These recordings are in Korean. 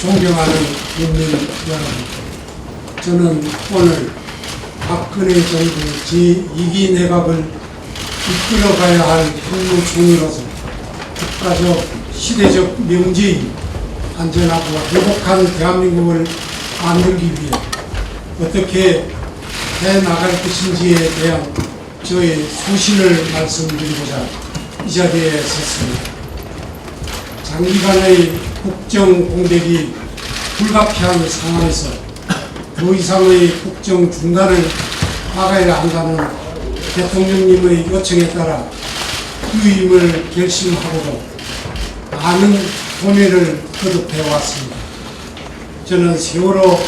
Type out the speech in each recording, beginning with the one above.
존경하는 국민 여러분, 저는 오늘 박근혜 정부 제2기 내각을 이끌어가야 할 국무총리로서 국가적, 시대적 명제인 안전하고 행복한 대한민국을 만들기 위해 어떻게 해나갈 것인지에 대한 저의 소신을 말씀드리고자 이 자리에 섰습니다. 장기간의 국정 공백이 불가피한 상황에서 더 이상의 국정 중단을 막아야 한다는 대통령님의 요청에 따라 유임을 결심하고도 많은 고뇌를 거듭해 왔습니다. 저는 세월호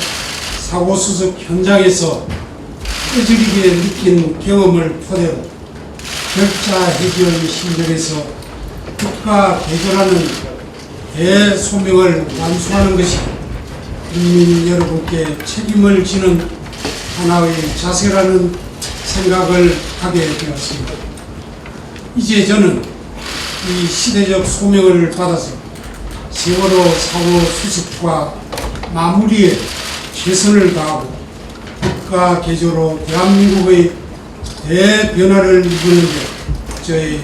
사고 수습 현장에서 뼈저리게 느낀 경험을 토대로 결자 해결 시절에서 국가 개조라는 대소명을 완수하는 것이 국민 여러분께 책임을 지는 하나의 자세라는 생각을 하게 되었습니다. 이제 저는 이 시대적 소명을 받아서 세월호 사고 수습과 마무리에 최선을 다하고 국가 개조로 대한민국의 대변화를 이루는데 저의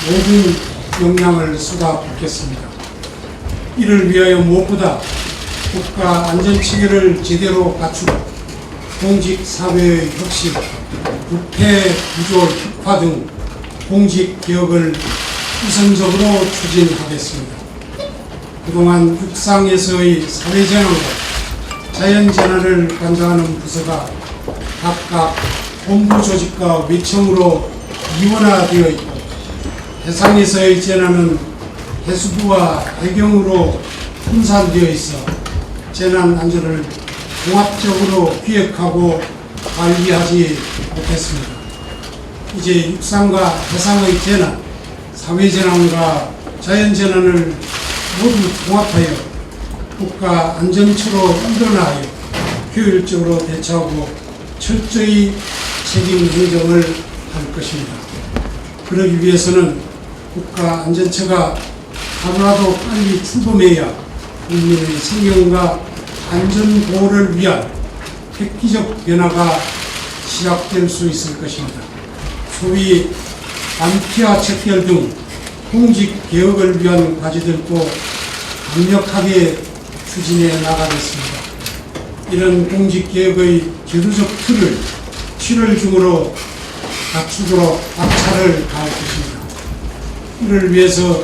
모든 역량을 쏟아붓겠습니다. 이를 위하여 무엇보다 국가 안전체계를 제대로 갖추고 공직사회의 혁신, 부패 구조 혁파 등 공직개혁을 우선적으로 추진하겠습니다. 그동안 육상에서의 사회재난과 자연재난을 관장하는 부서가 각각 본부 조직과 외청으로 이원화되어 있고, 해상에서의 재난은 해수부와 해경으로 분산되어 있어 재난 안전을 종합적으로 기획하고 관리하지 못했습니다. 이제 육상과 해상의 재난, 사회재난과 자연재난을 모두 통합하여 국가안전처로 일어나여 효율적으로 대처하고 철저히 책임 행정을 할 것입니다. 그러기 위해서는 국가안전처가 하루라도 빨리 출범해야 국민의 생명과 안전보호를 위한 획기적 변화가 시작될 수 있을 것입니다. 소위 반피와 척결 등 공직개혁을 위한 과제들도 강력하게 추진해 나가겠습니다. 이런 공직개혁의 제도적 틀을 7월 중으로 갖추도록 박차를 가할 것입니다. 이를 위해서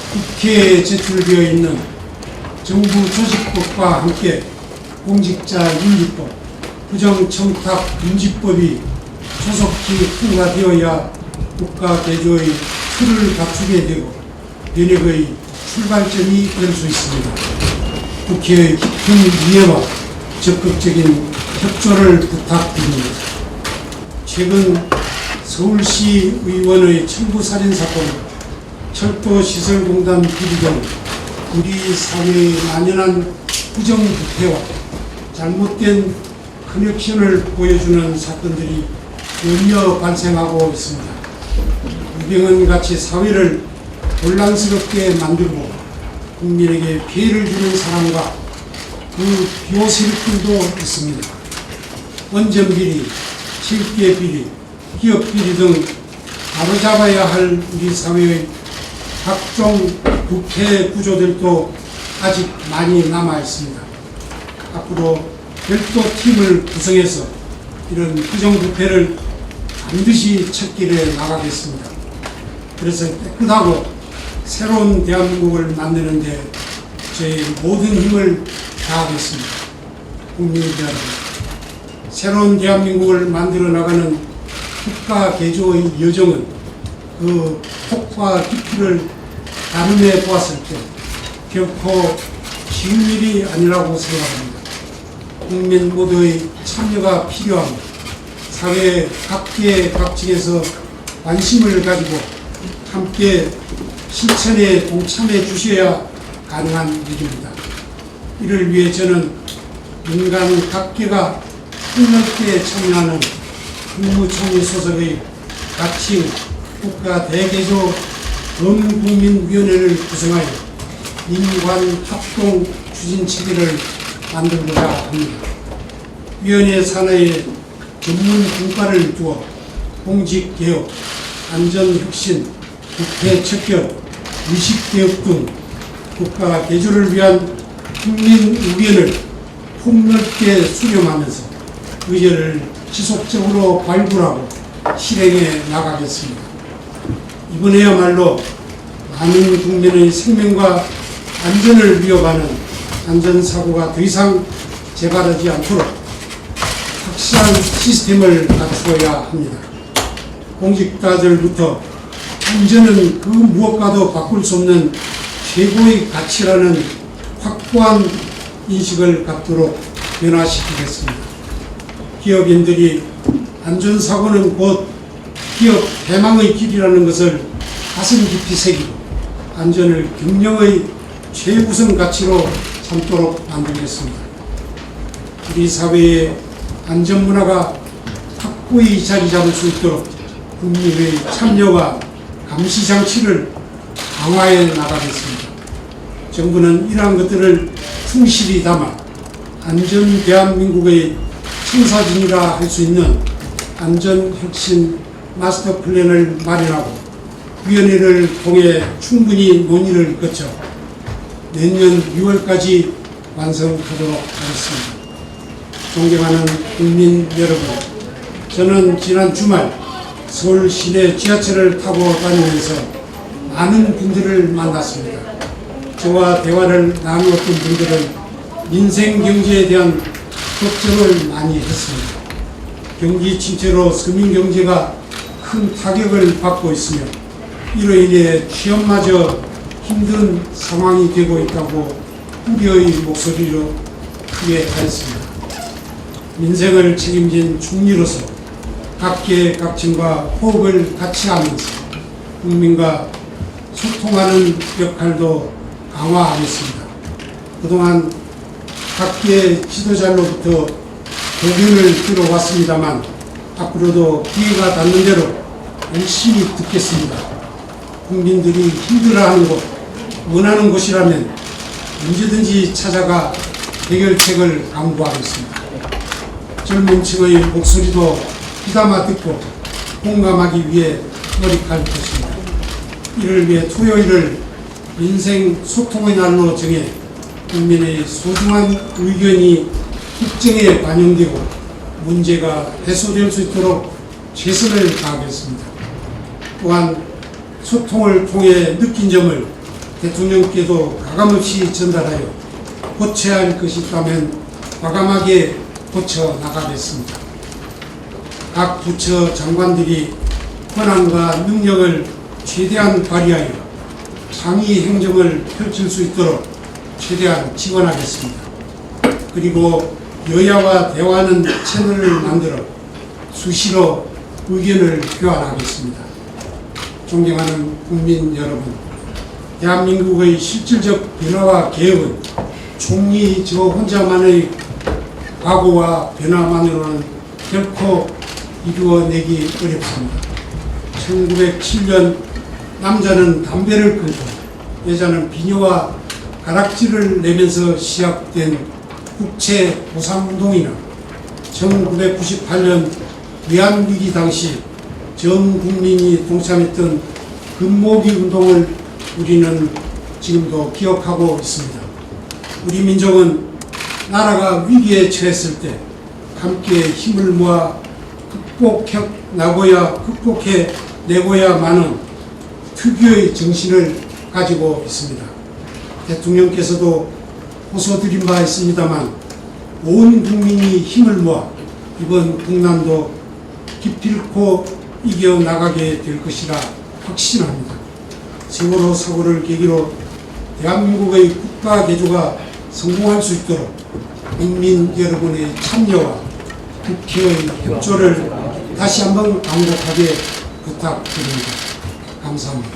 국회에 제출되어 있는 정부 조직법과 함께 공직자윤리법, 부정청탁금지법이 조속히 통과되어야 국가 개조의 틀을 갖추게 되고 변혁의 출발점이 될 수 있습니다. 국회의 깊은 이해와 적극적인 협조를 부탁드립니다. 최근 서울시 의원의 청부살인 사건, 철도시설공단 비리 등 우리 사회에 만연한 부정부패와 잘못된 커넥션을 보여주는 사건들이 연이어 발생하고 있습니다. 유병헌같이 사회를 혼란스럽게 만들고 국민에게 피해를 주는 사람과 그 비호 세력들도 있습니다. 원전비리, 실기비리, 기업비리 등 바로잡아야 할 우리 사회의 각종 부패 구조들도 아직 많이 남아 있습니다. 앞으로 별도 팀을 구성해서 이런 부정부패를 반드시 척결해 나가겠습니다. 그래서 깨끗하고 새로운 대한민국을 만드는 데 저의 모든 힘을 다하겠습니다. 국민 여러분, 새로운 대한민국을 만들어 나가는 국가 개조의 여정은 그 폭과 깊이를 가늠해 보았을 때 결코 쉬운 일이 아니라고 생각합니다. 국민 모두의 참여가 필요합니다. 사회 각계 각층에서 관심을 가지고 함께 실천에 동참해 주셔야 가능한 일입니다. 이를 위해 저는 민간 각계가 폭넓게 참여하는 국무총리 소속의 가칭 국가 대개조 범국민위원회를 구성하여 민관 합동 추진체계를 만들고자 합니다. 위원회 산하에 전문 분과를 두어 공직개혁, 안전혁신, 국회 척결, 의식개혁 등 국가 대조를 위한 국민 의견을 폭넓게 수렴하면서 의제를 지속적으로 발굴하고 실행해 나가겠습니다. 이번에야말로 많은 국민의 생명과 안전을 위협하는 안전사고가 더 이상 재발하지 않도록 확실한 시스템을 갖추어야 합니다. 공직자들부터 안전은 그 무엇과도 바꿀 수 없는 최고의 가치라는 확고한 인식을 갖도록 변화시키겠습니다. 기업인들이 안전사고는 곧 기업 대망의 길이라는 것을 가슴 깊이 새기고 안전을 경영의 최우선 가치로 삼도록 만들겠습니다. 우리 사회의 안전문화가 확고히 자리 잡을 수 있도록 국민의 참여와 감시장치를 강화해 나가겠습니다. 정부는 이러한 것들을 충실히 담아 안전 대한민국의 청사진이라 할 수 있는 안전혁신 마스터 플랜을 마련하고 위원회를 통해 충분히 논의를 거쳐 내년 6월까지 완성하도록 하겠습니다. 존경하는 국민 여러분, 저는 지난 주말 서울 시내 지하철을 타고 다니면서 많은 분들을 만났습니다. 저와 대화를 나누었던 분들은 민생 경제에 대한 걱정을 많이 했습니다. 경기 침체로 서민 경제가 큰 타격을 받고 있으며 이로 인해 취업마저 힘든 상황이 되고 있다고 우려의 목소리로 크게 하였습니다. 민생을 책임진 총리로서 각계각층과 호흡을 같이 하면서 국민과 소통하는 역할도 강화하겠습니다. 그동안 각계 지도자로부터 도움을 들어왔습니다만 앞으로도 기회가 닿는 대로 열심히 듣겠습니다. 국민들이 힘들어하는 곳, 원하는 곳이라면 언제든지 찾아가 해결책을 강구하겠습니다. 젊은 층의 목소리도 귀담아 듣고 공감하기 위해 노력할 것입니다. 이를 위해 토요일을 민생 소통의 날로 정해 국민의 소중한 의견이 국정에 반영되고 문제가 해소될 수 있도록 최선을 다하겠습니다. 또한 소통을 통해 느낀 점을 대통령께도 가감없이 전달하여 고쳐야 할 것이 있다면 과감하게 고쳐 나가겠습니다. 각 부처 장관들이 권한과 능력을 최대한 발휘하여 창의 행정을 펼칠 수 있도록 최대한 지원하겠습니다. 그리고 여야와 대화하는 채널을 만들어 수시로 의견을 교환하겠습니다. 존경하는 국민 여러분, 대한민국의 실질적 변화와 개혁은 총리 저 혼자만의 각오와 변화만으로는 결코 이루어내기 어렵습니다. 1907년 남자는 담배를 끊고 여자는 비녀와 가락지를 내면서 시작된 국채 보상운동이나 1998년 위안위기 당시 전 국민이 동참했던 금모기 운동을 우리는 지금도 기억하고 있습니다. 우리 민족은 나라가 위기에 처했을 때 함께 힘을 모아 극복해 내고야만은 특유의 정신을 가지고 있습니다. 대통령께서도 호소드린 바 있습니다만 온 국민이 힘을 모아 이번 국난도 기필코 이겨나가게 될 것이라 확신합니다. 세월호 사고를 계기로 대한민국의 국가 개조가 성공할 수 있도록 국민 여러분의 참여와 국회의 협조를 다시 한번 강력하게 부탁드립니다. 감사합니다.